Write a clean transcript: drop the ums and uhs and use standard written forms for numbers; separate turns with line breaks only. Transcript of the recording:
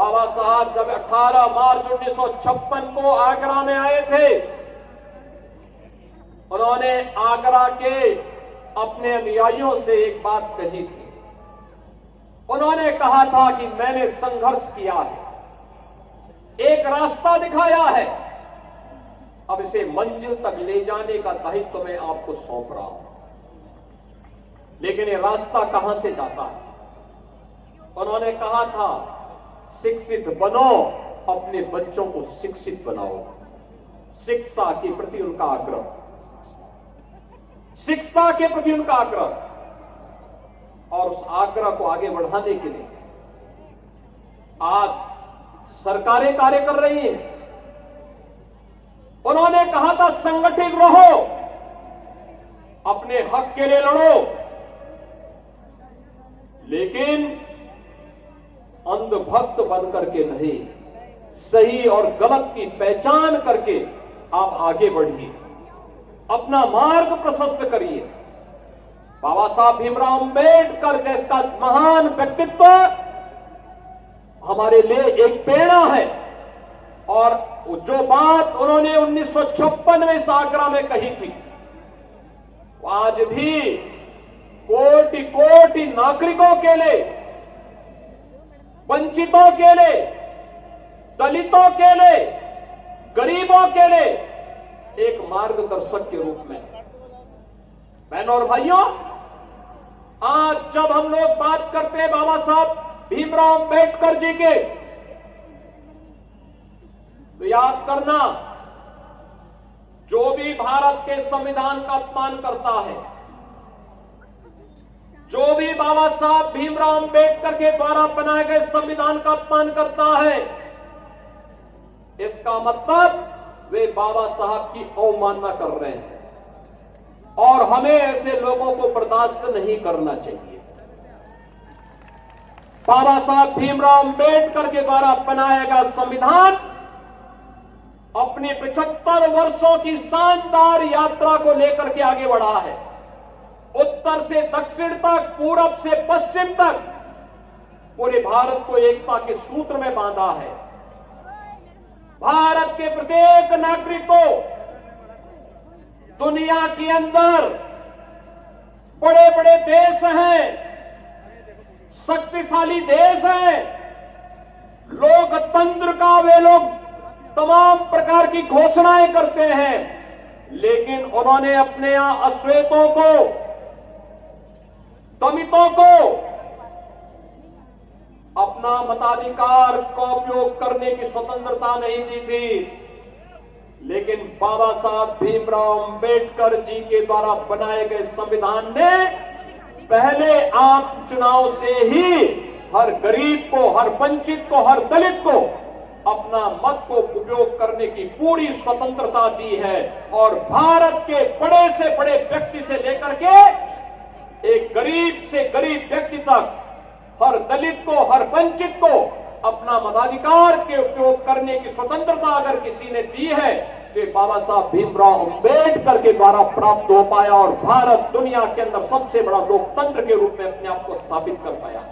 बाबा साहब जब 18 मार्च 1956 को आगरा में आए थे, उन्होंने आगरा के अपने अनुयायियों से एक बात कही थी। उन्होंने कहा था कि मैंने संघर्ष किया है, एक रास्ता दिखाया है, अब इसे मंजिल तक ले जाने का दायित्व मैं आपको सौंप रहा हूं। लेकिन ये रास्ता कहां से जाता है? उन्होंने कहा था, शिक्षित बनो, अपने बच्चों को शिक्षित बनाओ। शिक्षा के प्रति उनका आग्रह, शिक्षा के प्रति उनका आग्रह, और उस आग्रह को आगे बढ़ाने के लिए आज सरकारें कार्य कर रही हैं। उन्होंने कहा था, संगठित रहो, अपने हक के लिए लड़ो, लेकिन अंधभक्त बन करके नहीं, सही और गलत की पहचान करके आप आगे बढ़िए, अपना मार्ग प्रशस्त करिए। बाबा साहब भीमराव अंबेडकर जैसा महान व्यक्तित्व हमारे लिए एक प्रेरणा है। और जो बात उन्होंने 1956 में इस आगरा में कही थी, आज भी कोटि कोटि नागरिकों के लिए, वंचितों के लिए, दलितों के लिए, गरीबों के लिए एक मार्गदर्शक के रूप में। बहनों और भाइयों, आज जब हम लोग बात करते हैं बाबा साहब भीमराव अंबेडकर जी के, तो याद करना, जो भी भारत के संविधान का अपमान करता है, जो भी बाबा साहब भीमराव अंबेडकर के द्वारा बनाए गए संविधान का अपमान करता है, इसका मतलब वे बाबा साहब की अवमानना कर रहे हैं, और हमें ऐसे लोगों को बर्दाश्त नहीं करना चाहिए। बाबा साहब भीमराव अंबेडकर के द्वारा बनाया गया संविधान अपनी 75 वर्षों की शानदार यात्रा को लेकर के आगे बढ़ा है। उत्तर से दक्षिण तक, पूरब से पश्चिम तक पूरे भारत को एकता के सूत्र में बांधा है। भारत के प्रत्येक नागरिक को दुनिया के अंदर बड़े बड़े देश हैं, शक्तिशाली देश हैं, लोकतंत्र का वे लोग तमाम प्रकार की घोषणाएं करते हैं, लेकिन उन्होंने अपने यहां अश्वेतों को, दलितों को अपना मताधिकार का उपयोग करने की स्वतंत्रता नहीं दी थी। लेकिन बाबा साहब भीमराव अंबेडकर जी के द्वारा बनाए गए संविधान ने पहले आम चुनाव से ही हर गरीब को, हर वंचित को, हर दलित को अपना मत को उपयोग करने की पूरी स्वतंत्रता दी है। और भारत के बड़े से बड़े व्यक्ति से लेकर के एक गरीब से गरीब व्यक्ति तक, हर दलित को, हर वंचित को अपना मताधिकार के उपयोग करने की स्वतंत्रता अगर किसी ने दी है, तो बाबा साहब भीमराव अंबेडकर के द्वारा प्राप्त हो पाया, और भारत दुनिया के अंदर सबसे बड़ा लोकतंत्र के रूप में अपने आप को स्थापित कर पाया।